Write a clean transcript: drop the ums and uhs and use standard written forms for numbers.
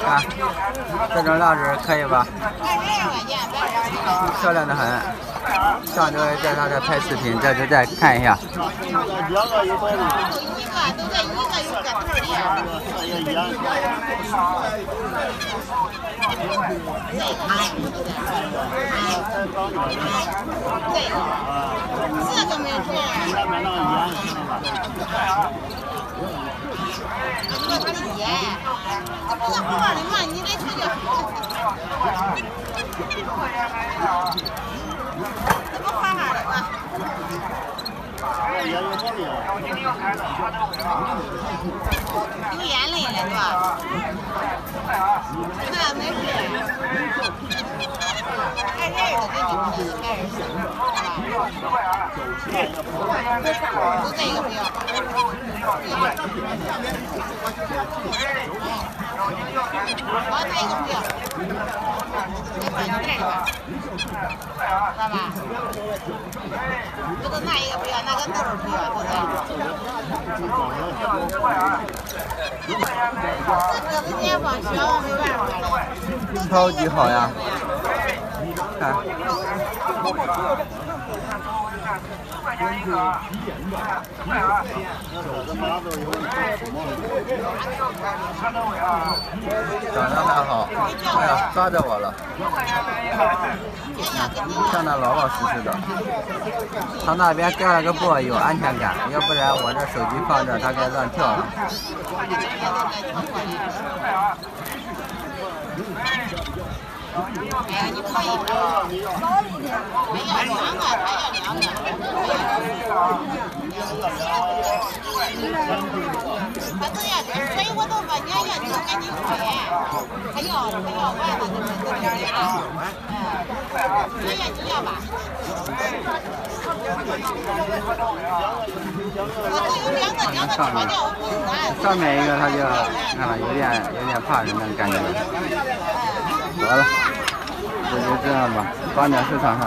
啊，这种料子可以吧？漂亮的很。上周在他这拍视频，这次再看一下。这个没错。这个是盐，不是锅里嘛，你得去就。怎么花花的吧？流眼泪了是吧？那没事。爱人的给你吃，爱人的。都这个不要。我这个不要。你换这个吧，知道吧？这个那一个不要，那个豆儿不要，对不对？这个面包小，没办法了。超级好呀！看。长得还好，哎呀，抓着我了，看得老老实实的。他那边盖了个布，有安全感，要不然我这手机放这，他该乱跳了。哎呀，你可以少一点，还要2个，还要2个。他这样水我都把你要就赶紧吹，还要完了这点儿啊，你要吧？上面一个他就看了有点怕人的感觉。得了，这就这样吧，放在市场上。